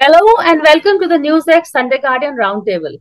Hello and welcome to the NewsX Sunday Guardian Roundtable.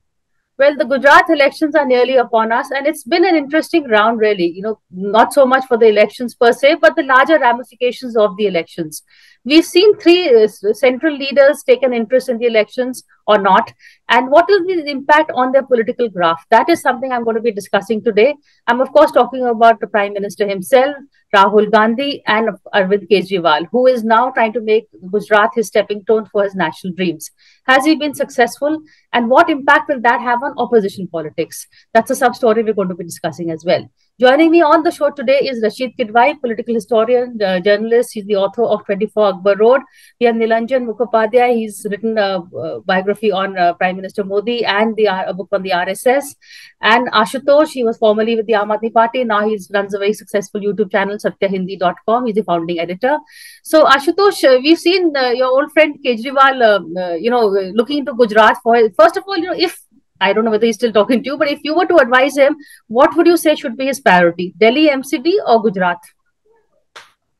Well, the Gujarat elections are nearly upon us, and it's been an interesting round, really. Not so much for the elections per se, but the larger ramifications of the elections. We've seen three central leaders take an interest in the elections or not, and what will be the impact on their political graph? That is something I'm going to be discussing today. I'm, of course, talking about the Prime Minister himself, Rahul Gandhi, and Arvind Kejriwal, who is now trying to make Gujarat his stepping stone for his national dreams. Has he been successful? And what impact will that have on opposition politics? That's a sub story we're going to be discussing as well. Joining me on the show today is Rashid Kidwai, political historian, journalist. He's the author of 24 Akbar Road. We have Nilanjan Mukhopadhyay. He's written a biography on Prime Minister Modi and a book on the RSS. And Ashutosh, he was formerly with the Aam Aadmi Party. Now he runs a very successful YouTube channel, satyahindi.com. He's the founding editor. So Ashutosh, we've seen your old friend Kejriwal, looking into Gujarat for first of all, if I don't know whether he's still talking to you, but if you were to advise him, what would you say should be his priority? Delhi MCD or Gujarat?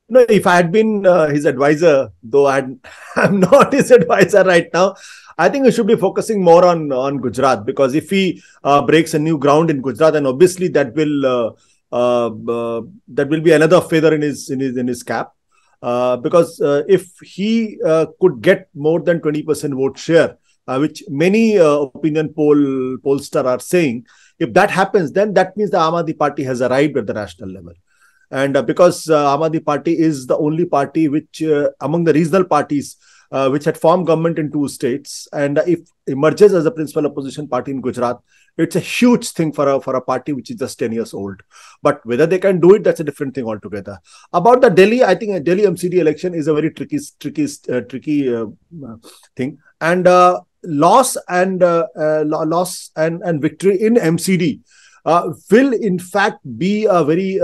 No, if I had been his advisor, though I'm not his advisor right now, I think we should be focusing more on Gujarat, because if he breaks a new ground in Gujarat, then obviously that will be another feather in his cap. Because if he could get more than 20% vote share, which many opinion pollsters are saying, if that happens, then that means the Aam Aadmi Party has arrived at the national level. And because Aam Aadmi Party is the only party which, among the regional parties, which had formed government in 2 states, and if emerges as a principal opposition party in Gujarat, it's a huge thing for a party which is just 10 years old. But whether they can do it, that's a different thing altogether. About the Delhi, I think a Delhi MCD election is a very tricky thing. And loss and victory in MCD will in fact be a very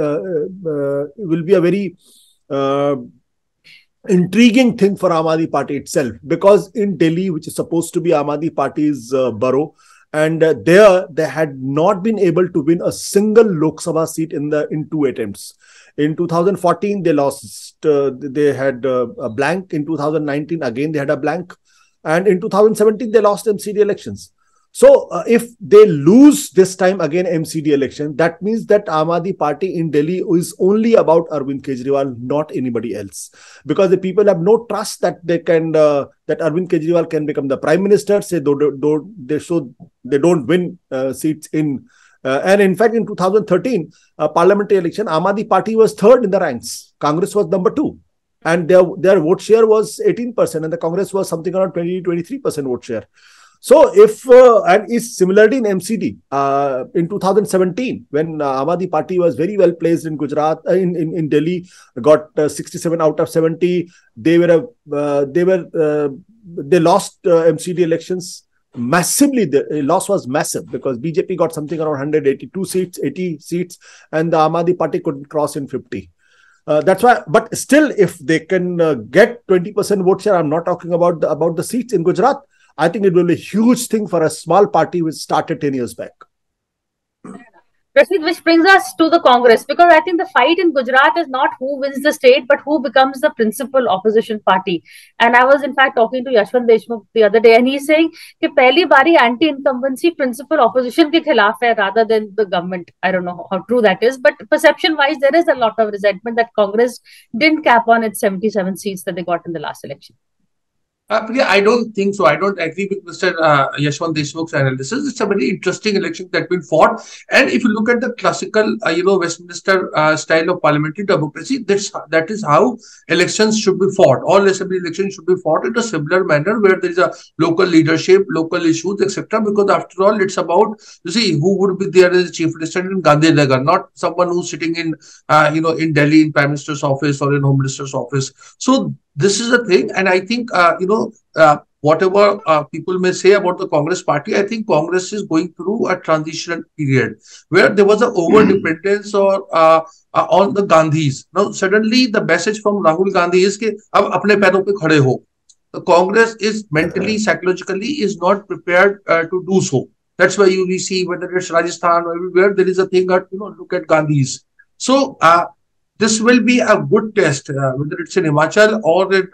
intriguing thing for Aam Aadmi Party itself, because in Delhi, which is supposed to be Aam Aadmi Party's borough, and there they had not been able to win a single Lok Sabha seat in 2 attempts. In 2014, they lost. They had a blank. In 2019, again they had a blank, and in 2017 they lost MCD elections. So if they lose this time again MCD election, that means that Aam Aadmi Party in Delhi is only about Arvind Kejriwal, not anybody else, because the people have no trust that they can that Arvind Kejriwal can become the prime minister. They don't win seats in. And in fact, in 2013 parliamentary election, Aam Aadmi Party was 3rd in the ranks. Congress was number 2. And their vote share was 18%, and the Congress was something around 23% vote share. So and is similarly in MCD, in 2017, when Aam Aadmi Party was very well placed in Gujarat, in Delhi, got 67 out of 70. They lost MCD elections massively. The loss was massive because BJP got something around 182 seats, 80 seats, and the Aam Aadmi Party couldn't cross in 50. That's why, but still, if they can get 20% vote share, I'm not talking about the seats in Gujarat, I think it will be a huge thing for a small party which started 10 years back. Rashid, which brings us to the Congress, because I think the fight in Gujarat is not who wins the state, but who becomes the principal opposition party. And I was in fact talking to Yashwant Deshmukh the other day, and he's saying that pehli bari anti-incumbency principal opposition ke khilaf hai rather than the government. I don't know how true that is, but perception-wise, there is a lot of resentment that Congress didn't cap on its 77 seats that they got in the last election. Priya, I don't think so. I don't agree with Mr. Yashwant Deshmukh's analysis. It's a very interesting election that been fought. And if you look at the classical, Westminster style of parliamentary democracy, that is how elections should be fought. All assembly elections should be fought in a similar manner, where there is a local leadership, local issues, etc. Because after all, it's about, who would be there as chief minister in Gandhinagar, not someone who's sitting in, in Delhi, in Prime Minister's office or in Home Minister's office. So this is a thing, and I think, whatever people may say about the Congress party, I think Congress is going through a transition period where there was an over-dependence on the Gandhis. Now, suddenly the message from Rahul Gandhi is that ab apne पैरों पे खड़े हो. The Congress is mentally, psychologically is not prepared to do so. That's why you see, whether it's Rajasthan or everywhere, there is a thing that, look at Gandhis. So, this will be a good test, whether it's in Himachal or in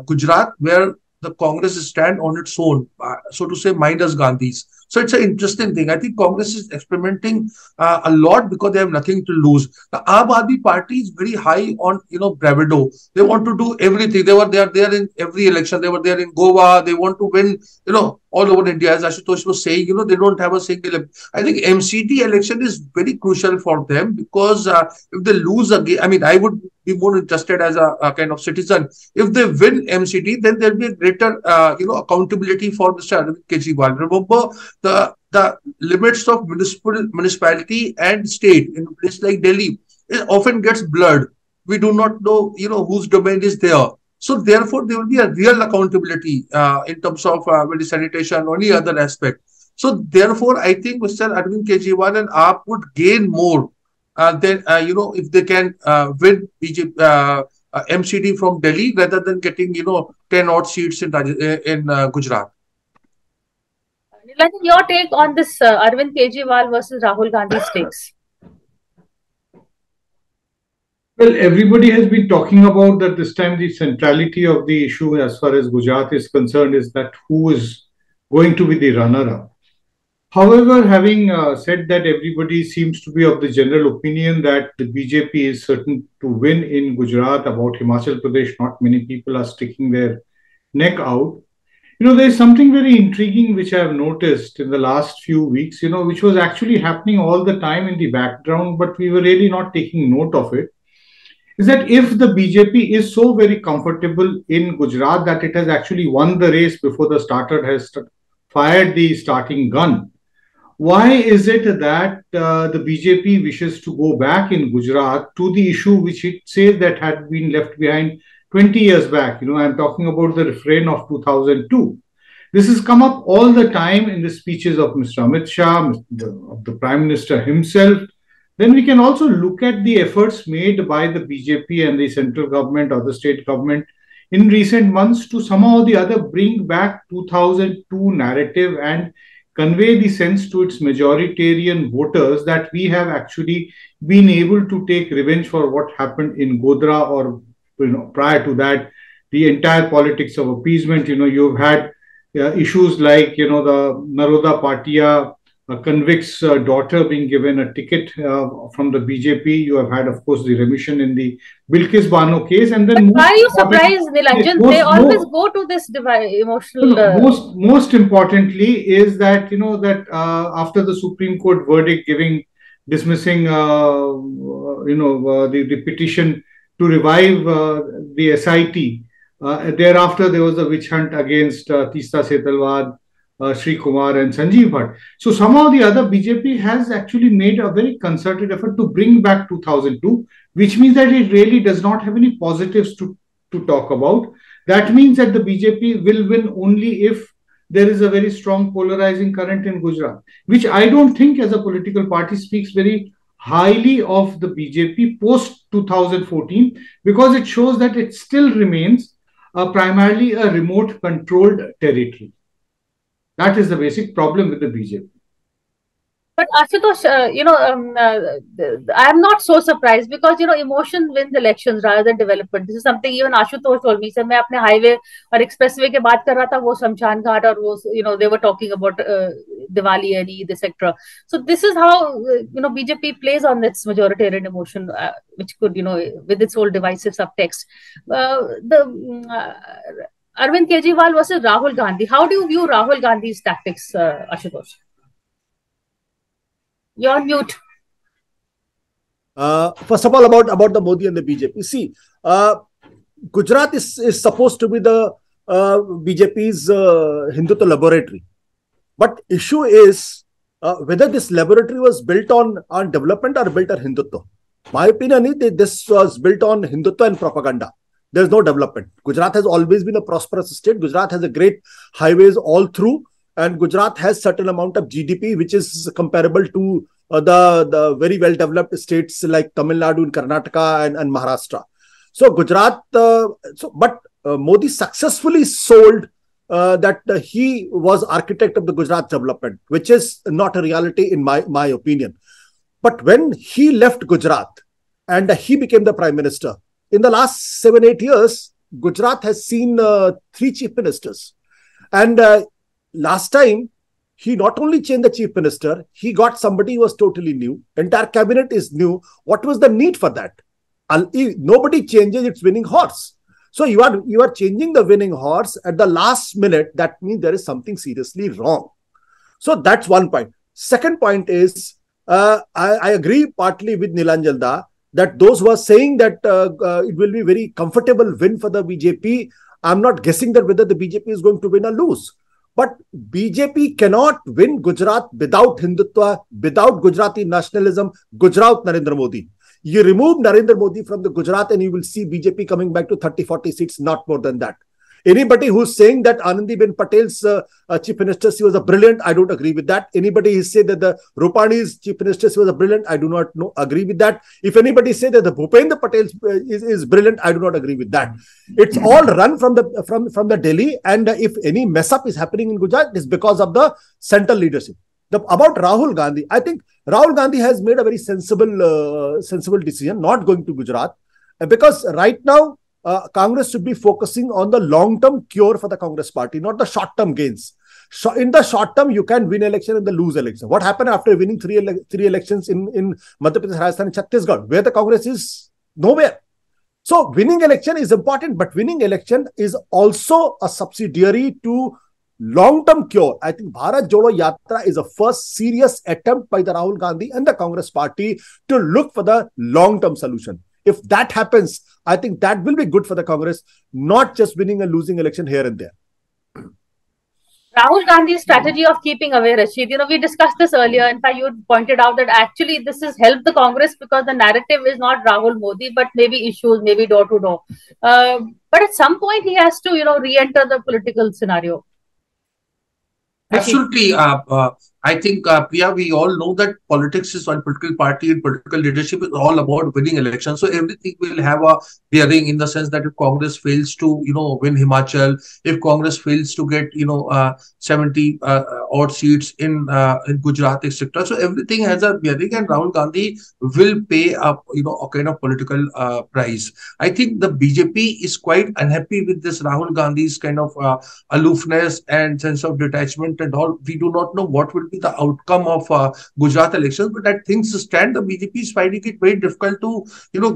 Gujarat, where the Congress stand on its own, so to say, minus Gandhi's. So it's an interesting thing. I think Congress is experimenting a lot because they have nothing to lose. The Aam Aadmi Party is very high on bravado. They want to do everything. They are there in every election. They were there in Goa. They want to win all over India. As Ashutosh was saying, they don't have a single. I think MCT election is very crucial for them because if they lose again, I mean, I would be more interested as a kind of citizen. If they win MCT, then there'll be a greater, accountability for Mr. Arvind Kejriwal. Remember, the limits of municipality and state in a place like Delhi, it often gets blurred. We do not know, whose domain is there. So therefore, there will be a real accountability in terms of sanitation or any other aspect. So therefore, I think Mr. Arvind Kejriwal and AAP would gain more than if they can win BJP, MCD from Delhi rather than getting 10 odd seats in Gujarat. Nilanjan, your take on this Arvind Kejriwal versus Rahul Gandhi stakes? Well, everybody has been talking about that this time. The centrality of the issue as far as Gujarat is concerned is that who is going to be the runner-up. However, having said that, everybody seems to be of the general opinion that the BJP is certain to win in Gujarat. About Himachal Pradesh, not many people are sticking their neck out. There is something very intriguing which I have noticed in the last few weeks, which was actually happening all the time in the background, but we were really not taking note of it. Is that if the BJP is so very comfortable in Gujarat that it has actually won the race before the starter has fired the starting gun, why is it that the BJP wishes to go back in Gujarat to the issue which it says that had been left behind 20 years back? I'm talking about the refrain of 2002. This has come up all the time in the speeches of Mr. Amit Shah, of the Prime Minister himself. Then we can also look at the efforts made by the BJP and the central government or the state government in recent months to somehow or the other bring back 2002 narrative and convey the sense to its majoritarian voters that we have actually been able to take revenge for what happened in Godhra, or prior to that, the entire politics of appeasement. You've had issues like, the Naroda Patia convict's daughter being given a ticket from the BJP. You have had, of course, the remission in the Bilkis Bano case. And then why are you surprised, Nilanjan? They always go to this emotional... Most importantly is that, that after the Supreme Court verdict dismissing, the petition to revive the SIT, thereafter there was a witch hunt against Teesta Setalwad, Sri Kumar and Sanjeev Bhatt. So somehow or the other, BJP has actually made a very concerted effort to bring back 2002, which means that it really does not have any positives to talk about. That means that the BJP will win only if there is a very strong polarizing current in Gujarat, which I don't think as a political party speaks very highly of the BJP post 2014, because it shows that it still remains primarily a remote controlled territory. That is the basic problem with the BJP. But Ashutosh, I am not so surprised because, emotion wins elections rather than development. This is something even Ashutosh told me. Said, मैं अपने highway और expressway के बात कर रहा था, वो शमशान घाट और वो, they were talking about Diwali and Eid, etc. So this is how, BJP plays on its majoritarian emotion, which could, with its whole divisive subtext. Arvind Kejriwal versus Rahul Gandhi. How do you view Rahul Gandhi's tactics, Ashutosh? You're on mute. First of all, about the Modi and the BJP. See, Gujarat is supposed to be the BJP's Hindutva laboratory. But issue is whether this laboratory was built on development or built on Hindutva. My opinion is that this was built on Hindutva and propaganda. There's no development. Gujarat has always been a prosperous state. Gujarat has a great highways all through, and Gujarat has certain amount of GDP which is comparable to the very well developed states like Tamil Nadu and Karnataka and Maharashtra. So Gujarat, but Modi successfully sold that he was architect of the Gujarat development, which is not a reality in my opinion. But when he left Gujarat and he became the prime minister, in the last 7-8 years, Gujarat has seen 3 chief ministers. And last time, he not only changed the chief minister, he got somebody who was totally new. Entire cabinet is new. What was the need for that? Nobody changes its winning horse. So you are changing the winning horse at the last minute. That means there is something seriously wrong. So that's one point. Second point is, I agree partly with Nilanjan Da that those who are saying that it will be very comfortable win for the BJP, I'm not guessing that whether the BJP is going to win or lose. But BJP cannot win Gujarat without Hindutva, without Gujarati nationalism, Gujarat Narendra Modi. You remove Narendra Modi from the Gujarat and you will see BJP coming back to 30-40 seats, not more than that. Anybody who's saying that Anandiben Patel's chief minister, she was a brilliant, I don't agree with that. Anybody who say that the Rupani's chief minister, she was a brilliant, I do not agree with that. If anybody say that the Bhupendra Patel is brilliant, I do not agree with that. It's all run from the Delhi, and if any mess up is happening in Gujarat, it's because of the central leadership. About Rahul Gandhi, I think Rahul Gandhi has made a very sensible decision, not going to Gujarat, because right now, Congress should be focusing on the long-term cure for the Congress party, not the short-term gains. So in the short term, you can win election and the lose election. What happened after winning three elections in Madhya Pradesh, Rajasthan, and Chhattisgarh, where the Congress is nowhere? So winning election is important, but winning election is also a subsidiary to long-term cure. I think Bharat Jodo Yatra is a first serious attempt by the Rahul Gandhi and the Congress party to look for the long-term solution. If that happens, I think that will be good for the Congress, not just winning and losing election here and there. Rahul Gandhi's strategy of keeping away Rashid, we discussed this earlier. In fact, you pointed out that actually this has helped the Congress because the narrative is not Rahul Modi, but maybe issues, maybe door to door. But at some point, he has to, re-enter the political scenario. Absolutely. I think, Priya, we all know that politics is one political party and political leadership is all about winning elections. So everything will have a bearing in the sense that if Congress fails to, win Himachal, if Congress fails to get, 70 odd seats in Gujarat, etc. So everything has a bearing, and Rahul Gandhi will pay a kind of political price. I think the BJP is quite unhappy with this Rahul Gandhi's kind of aloofness and sense of detachment and all. We do not know what will be the outcome of Gujarat elections, but as things stand, the BJP is finding it very difficult to,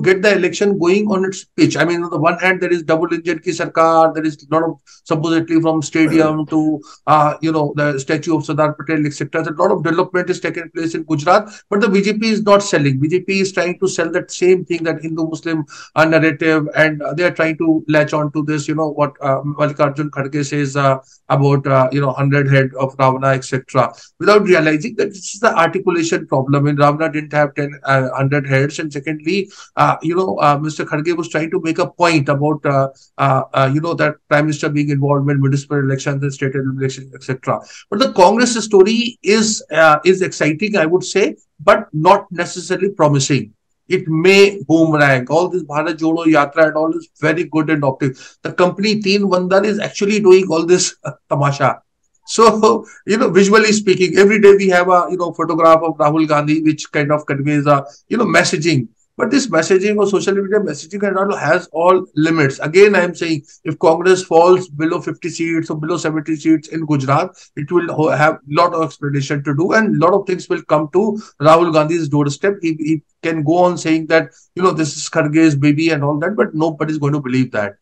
get the election going on its pitch. I mean, on the one hand, there is double engine ki sarkar, there is a lot of supposedly from stadium to, the statue of Sardar Patel, etc. A lot of development is taking place in Gujarat, but the BJP is not selling. BJP is trying to sell that same thing, that Hindu-Muslim narrative, and they are trying to latch on to this, what Mallikarjun Kharge says about, 100 head of Ravana, etc. Without realizing that this is the articulation problem. And Ravana didn't have 100 heads. And secondly, Mr. Kharge was trying to make a point about, that Prime Minister being involved in municipal elections and state elections, etc. But the Congress story is exciting, I would say, but not necessarily promising. It may boomerang. All this Bharat Jodo Yatra and all is very good and optimistic. The company Teen Vandar is actually doing all this tamasha. So, visually speaking, every day we have a, photograph of Rahul Gandhi, which kind of conveys a, messaging. But this messaging or social media messaging and all has all limits. Again, I am saying if Congress falls below 50 seats or below 70 seats in Gujarat, it will have a lot of explanation to do, and a lot of things will come to Rahul Gandhi's doorstep. He can go on saying that, this is Kharge's baby and all that, but nobody is going to believe that.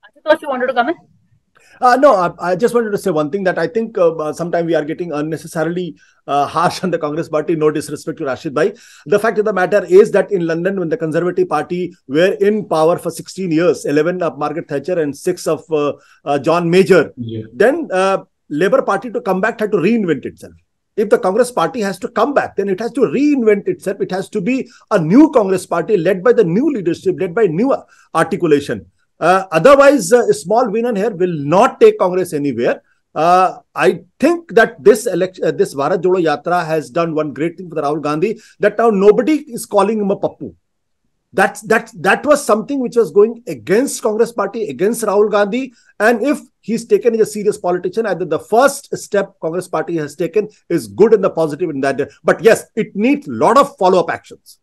I thought you wanted to come in. No, I just wanted to say one thing, that I think sometimes we are getting unnecessarily harsh on the Congress party. No disrespect to Rashid Bhai. The fact of the matter is that in London, when the Conservative Party were in power for 16 years, 11 of Margaret Thatcher and 6 of John Major, then Labour Party to come back had to reinvent itself. If the Congress party has to come back, then it has to reinvent itself. It has to be a new Congress party led by the new leadership, led by new articulation. Otherwise, a small winner here will not take Congress anywhere. I think that this Bharat Jodo Yatra has done one great thing for the Rahul Gandhi, that now nobody is calling him a pappu. That was something which was going against Congress party, against Rahul Gandhi. And if he's taken as a serious politician, either the first step Congress party has taken is good and the positive in that. But yes, it needs a lot of follow-up actions.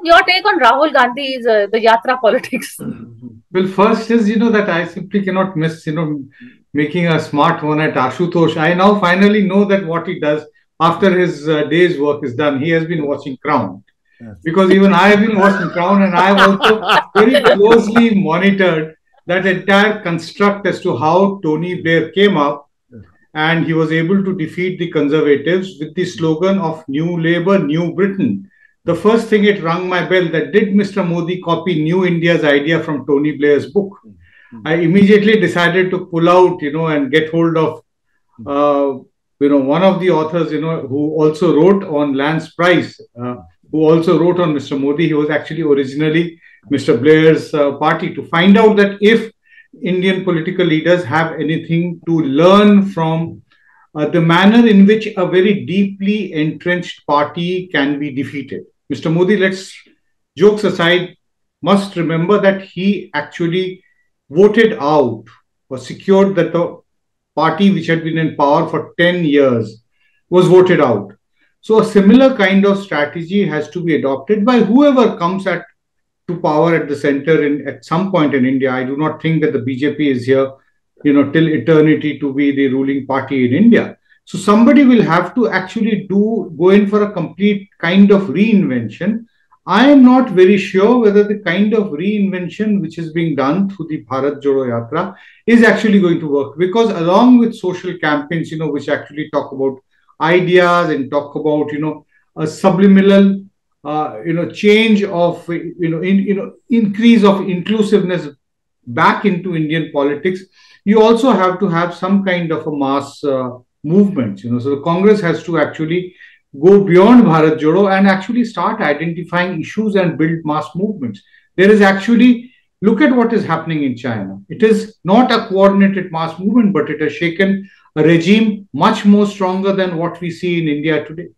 Your take on Rahul Gandhi's the Yatra politics? Well, first is, that I simply cannot miss, making a smart one at Ashutosh. I now finally know that what he does after his day's work is done. He has been watching Crown. Yes. Because even I have been watching Crown, and I have also very closely monitored that entire construct as to how Tony Blair came up, and he was able to defeat the Conservatives with the slogan of New Labour, New Britain. The first thing it rung my bell that did Mr. Modi copy New India's idea from Tony Blair's book? I immediately decided to pull out, and get hold of, one of the authors, who also wrote on Lance Price, who also wrote on Mr. Modi. He was actually originally Mr. Blair's party, to find out that if Indian political leaders have anything to learn from the manner in which a very deeply entrenched party can be defeated. Mr. Modi, let's jokes aside, must remember that he actually voted out or secured that the party which had been in power for 10 years was voted out. So a similar kind of strategy has to be adopted by whoever comes to power at the center at some point in India. I do not think that the BJP is here, till eternity to be the ruling party in India. So somebody will have to actually go in for a complete kind of reinvention. I am not very sure whether the kind of reinvention which is being done through the Bharat Jodo Yatra is actually going to work, because along with social campaigns, which actually talk about ideas and talk about, a subliminal, change of, increase of inclusiveness back into Indian politics, you also have to have some kind of a mass movement. So the Congress has to actually go beyond Bharat Jodo and actually start identifying issues and build mass movements. There is actually, look at what is happening in China. It is not a coordinated mass movement, but it has shaken a regime much more stronger than what we see in India today.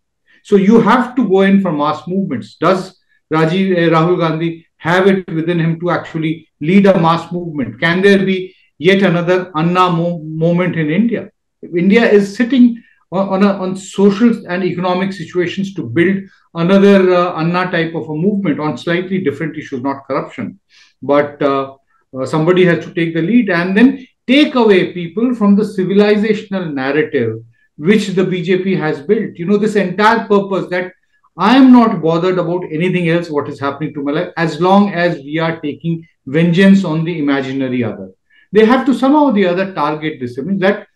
So you have to go in for mass movements. Does Rahul Gandhi have it within him to actually lead a mass movement? Can there be yet another Anna moment in India? India is sitting on social and economic situations to build another Anna type of a movement on slightly different issues, not corruption. But somebody has to take the lead and then take away people from the civilizational narrative which the BJP has built. This entire purpose that I am not bothered about anything else, what is happening to my life, as long as we are taking vengeance on the imaginary other. They have to somehow or the other target this. I mean, that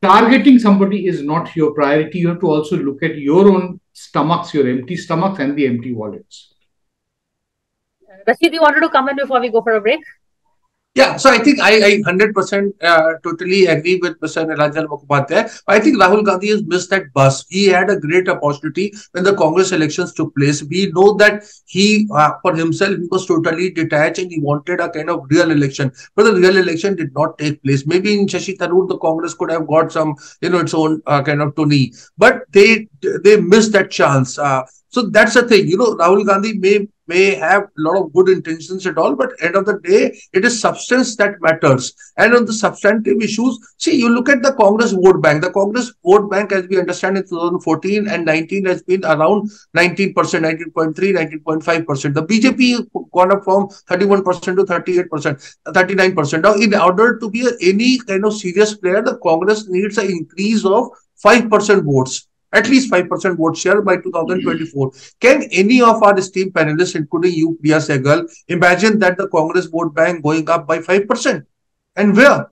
targeting somebody is not your priority. You have to also look at your own stomachs, your empty stomachs and the empty wallets. Rashid, you wanted to comment before we go for a break? Yeah, so I think I 100% totally agree with Mr. Nilanjan Mukhopadhyay. I think Rahul Gandhi has missed that bus. He had a great opportunity when the Congress elections took place. We know that he, for himself, he was totally detached and he wanted a kind of real election. But the real election did not take place. Maybe in Shashi Tharoor, the Congress could have got some, its own kind of Tony. But they missed that chance. So that's the thing. Rahul Gandhi may have a lot of good intentions at all, but end of the day, it is substance that matters. And on the substantive issues, see, you look at the Congress vote bank. The Congress vote bank, as we understand, in 2014 and 19 has been around 19%, 19.3, 19.5%. The BJP gone up from 31% to 38%, 39%. Now, in order to be any kind of serious player, the Congress needs an increase of 5% votes. At least 5% vote share by 2024. Can any of our esteemed panelists, including you, Priya Sahgal, imagine that the Congress vote bank going up by 5%? And where?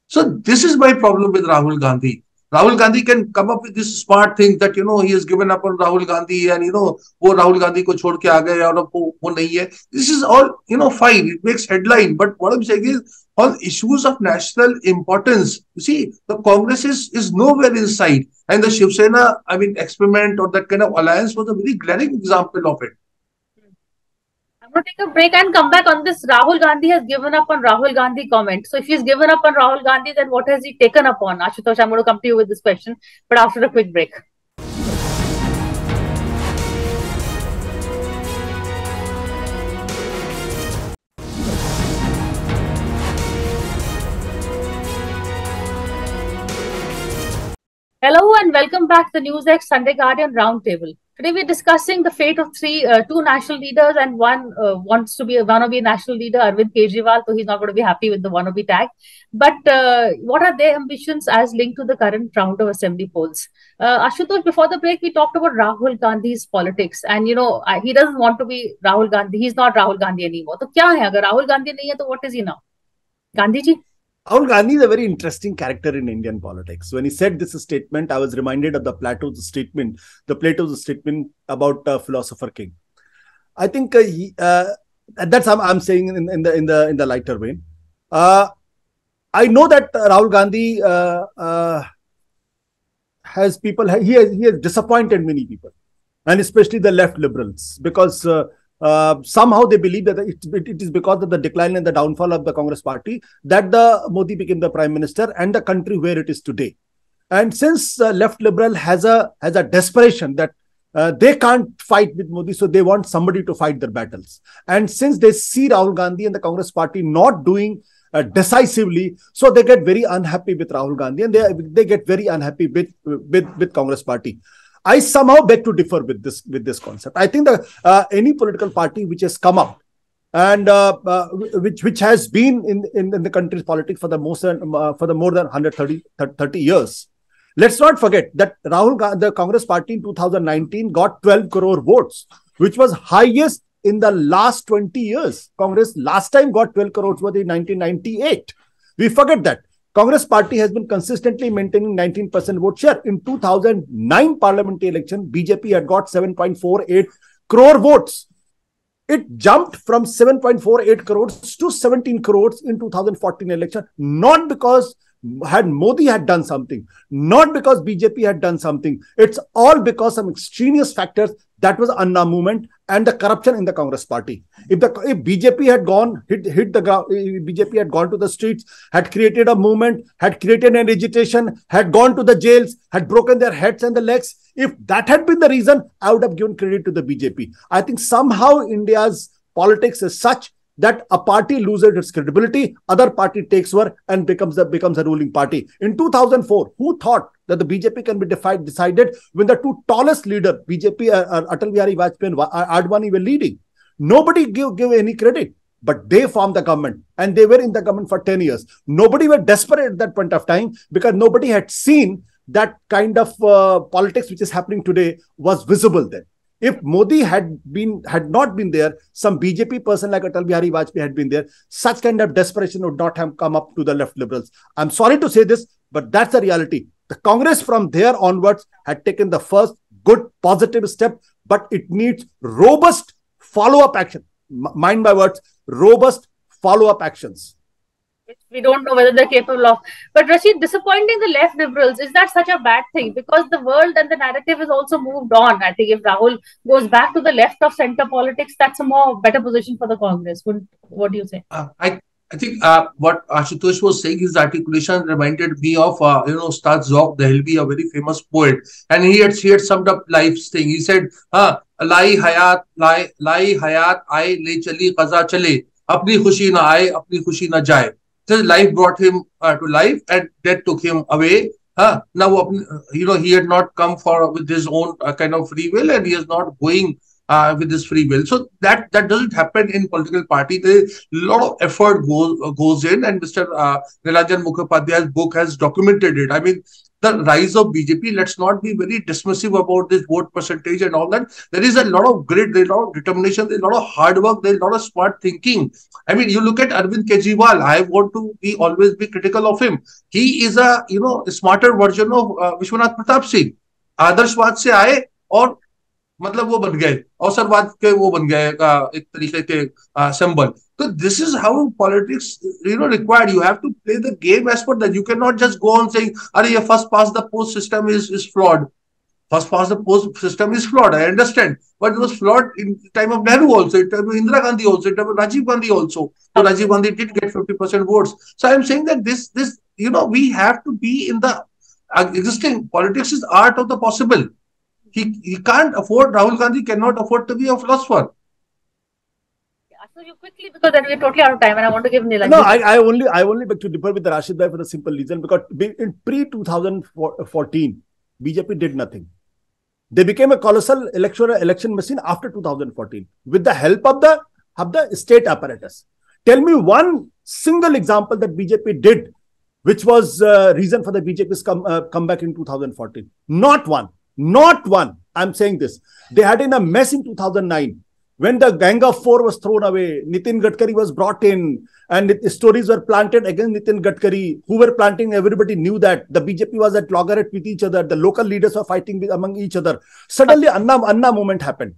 So this is my problem with Rahul Gandhi. Rahul Gandhi can come up with this smart thing that, he has given up on Rahul Gandhi and, wo Rahul Gandhi ko chhod ke aa gaye aur wo nahi hai. This is all, fine. It makes headline. But what I'm saying is, on issues of national importance, you see, the Congress is nowhere in sight. And the Shiv Sena, experiment or that kind of alliance was a very glaring example of it. I'm going to take a break and come back on this. Rahul Gandhi has given up on Rahul Gandhi comment. So if he's given up on Rahul Gandhi, then what has he taken up on? Ashutosh, I'm going to come to you with this question, but after a quick break. Hello and welcome back to the NewsX Sunday Guardian Roundtable. Today we're discussing the fate of two national leaders, and one wants to be a wannabe national leader, Arvind Kejriwal, so he's not going to be happy with the wannabe tag. But what are their ambitions as linked to the current round of assembly polls? Ashutosh, before the break, we talked about Rahul Gandhi's politics, and he doesn't want to be Rahul Gandhi. He's not Rahul Gandhi anymore. So, क्या है? अगर Rahul Gandhi नहीं है, तो what is he now? Gandhi ji? Rahul Gandhi is a very interesting character in Indian politics. When he said this statement, I was reminded of Plato's statement about philosopher king. I think that's I'm saying in the lighter vein. I know that Rahul Gandhi has disappointed many people, and especially the left liberals, because somehow they believe that it is because of the decline and the downfall of the Congress party that the Modi became the prime minister and the country where it is today. And since left liberal has a desperation that they can't fight with Modi, so they want somebody to fight their battles. And since they see Rahul Gandhi and the Congress party not doing decisively, so they get very unhappy with Rahul Gandhi, and they get very unhappy with Congress party. I somehow beg to differ with this concept. I think that any political party which has come up and which has been in the country's politics for the more than 130 years. Let's not forget that the Congress party in 2019 got 12 crore votes, which was highest in the last 20 years. Congress last time got 12 crores was in 1998. We forget that. Congress party has been consistently maintaining 19% vote share. In 2009 parliamentary election, BJP had got 7.48 crore votes. It jumped from 7.48 crores to 17 crores in 2014 election, not because Modi had done something, not because BJP had done something. It's all because some extraneous factors. That was Anna movement and the corruption in the Congress party. If BJP had gone, hit the ground, BJP had gone to the streets, had created a movement, had created an agitation, had gone to the jails, had broken their heads and the legs. If that had been the reason, I would have given credit to the BJP. I think somehow India's politics is such that a party loses its credibility, other party takes over and becomes a ruling party. In 2004, who thought that the BJP can be decided when the two tallest leaders, BJP, Atal Bihari Vajpayee and Advani were leading? Nobody give any credit, but they formed the government and they were in the government for 10 years. Nobody were desperate at that point of time because nobody had seen that kind of politics which is happening today was visible then. If Modi had not been there, some BJP person like Atal Bihari Vajpayee had been there, such kind of desperation would not have come up to the left liberals. I'm sorry to say this, but that's the reality. The Congress from there onwards had taken the first good positive step, but it needs robust follow-up action. Mind my words, robust follow-up actions. We don't know whether they're capable of. But Rashid, disappointing the left liberals, is that such a bad thing? Because the world and the narrative has also moved on. I think if Rahul goes back to the left of center politics, that's a better position for the Congress. What do you say? I think what Ashutosh was saying, his articulation reminded me of Ustad Zauq Dehlvi, a very famous poet, and he had summed up life's thing. He said, "Lai hayat, aaye le chali qaza chale, apni khushi na aaye, apni khushi na jaye." So life brought him to life, and death took him away. Now, he had not come with his own kind of free will, and he is not going with his free will. So that doesn't happen in political party. There is a lot of effort goes in, and Mr. Nilanjan Mukhopadhyay's book has documented it. I mean, the rise of BJP, let's not be very dismissive about this vote percentage and all that. There is a lot of grit, there is a lot of determination, there is a lot of hard work, there is a lot of smart thinking. I mean, you look at Arvind Kejriwal, I want to always be critical of him. He is a smarter version of Vishwanath Pratap Singh. आदर्शवाद से आए और मतलब वो बन गए, अवसरवाद के वो बन गए एक तरीके के symbol. So this is how politics, required. You have to play the game as per that. You cannot just go on saying, "Arey, first past the post system is flawed." First past the post system is flawed. I understand, but it was flawed in the time of Nehru also, in time of Indira Gandhi also, in time of Rajiv Gandhi also. So Rajiv Gandhi did get 50% votes. So I am saying that this we have to be in the existing. Politics is art of the possible. He can't afford. Rahul Gandhi cannot afford to be a philosopher. So you quickly, because then we're totally out of time, and I want to give Nilanjan. No, I only beg to differ with the Rashid Bhai for the simple reason because in pre-2014, BJP did nothing. They became a colossal election machine after 2014 with the help of the state apparatus. Tell me one single example that BJP did, which was reason for the BJP's comeback in 2014. Not one. Not one. I'm saying this. They had in a mess in 2009 when the Gang of Four was thrown away. Nitin Gadkari was brought in, and stories were planted against Nitin Gadkari. Who were planting? Everybody knew that the BJP was at loggerhead with each other. The local leaders were fighting among each other. Suddenly, Anna movement happened.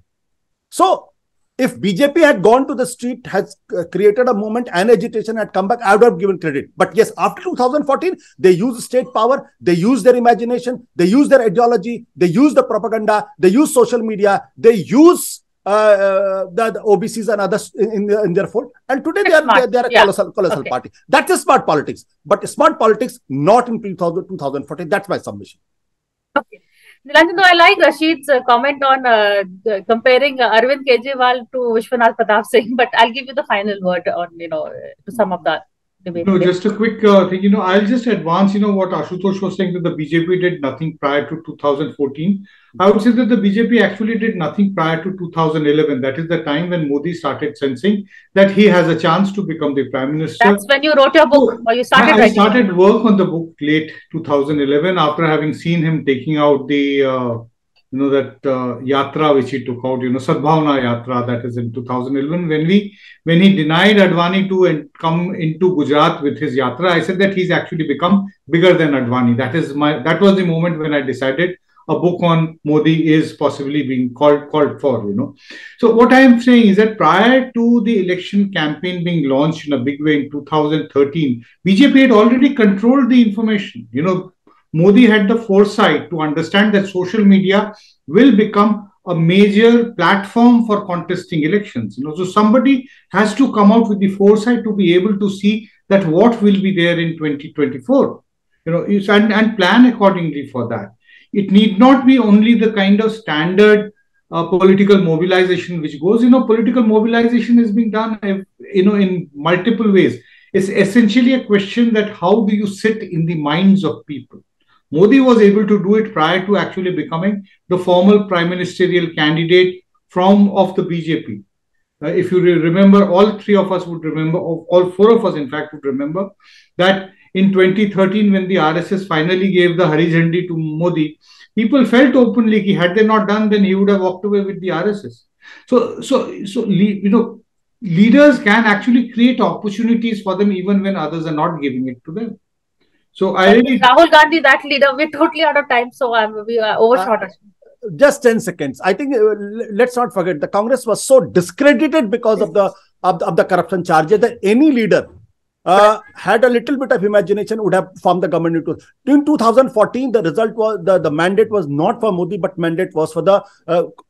So, if BJP had gone to the street, has created a movement and agitation, had come back, I would have given credit. But yes, after 2014, they used state power, they used their imagination, they used their ideology, they used the propaganda, they used social media, they use the OBCs and others in their fold. And today they are a colossal party. That's a smart politics. But smart politics, not in 2014. That's my submission. Okay. Nilanjan, I like Rashid's comment on comparing Arvind Kejriwal to Vishwanath Pratap Singh, but I'll give you the final word on, to sum up that debate. No, just a quick thing, I'll just advance, what Ashutosh was saying, that the BJP did nothing prior to 2014. I would say that the BJP actually did nothing prior to 2011. That is the time when Modi started sensing that he has a chance to become the Prime Minister. That's when you wrote your book, or you started writing. I started work on the book late 2011 after having seen him taking out the, that yatra which he took out, Sadbhavna Yatra, that is in 2011. When he denied Advani to come into Gujarat with his yatra, I said that he's actually become bigger than Advani. That was the moment when I decided a book on Modi is possibly being called for, So what I am saying is that prior to the election campaign being launched in a big way in 2013, BJP had already controlled the information. Modi had the foresight to understand that social media will become a major platform for contesting elections. So somebody has to come out with the foresight to be able to see that what will be there in 2024, and plan accordingly for that. It need not be only the kind of standard political mobilization which goes. Political mobilization is being done, in multiple ways. It's essentially a question that how do you sit in the minds of people? Modi was able to do it prior to actually becoming the formal prime ministerial candidate of the BJP. If you remember, all three of us would remember, all four of us in fact would remember, that in 2013 when the RSS finally gave the Hari Jhandi to Modi, people felt openly that had they not done, then he would have walked away with the RSS. So leaders can actually create opportunities for them even when others are not giving it to them. So Rahul Gandhi, that leader, we're totally out of time, so we are overshot. Just 10 seconds. I think let's not forget the Congress was so discredited because of the corruption charges that any leader had a little bit of imagination would have formed the government. In 2014, the result was the mandate was not for Modi, but mandate was for the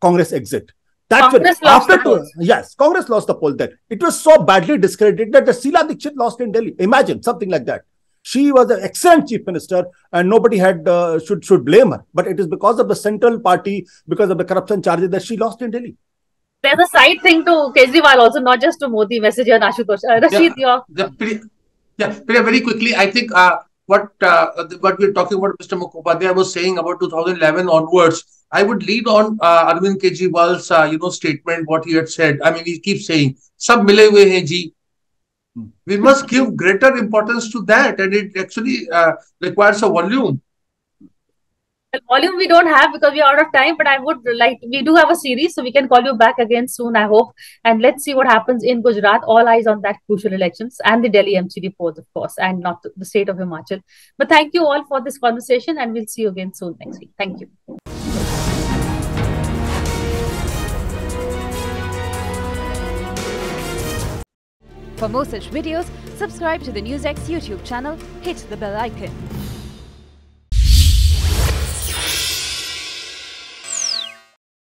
Congress exit. Congress lost the poll then. It was so badly discredited that the Sheila Dikshit lost in Delhi. Imagine something like that. She was an excellent chief minister and nobody should blame her. But it is because of the central party, because of the corruption charges that she lost in Delhi. There's a side thing to Kejriwal also, not just to Modi. Message on Ashutosh. Rashid, Priya, very quickly, I think what we're talking about, Mr. Mukhopadhyay was saying about 2011 onwards, I would lead on Arvind Kejriwal's statement, what he had said. I mean, he keeps saying, "Sab mile hue hain ji." We must give greater importance to that, and it actually requires a volume. Volume we don't have because we are out of time, but I would we do have a series, so we can call you back again soon, I hope. And let's see what happens in Gujarat. All eyes on that crucial elections and the Delhi MCD polls, of course, and not the state of Himachal. But thank you all for this conversation, and we'll see you again soon next week. Thank you. For more such videos, subscribe to the NewsX YouTube channel, hit the bell icon.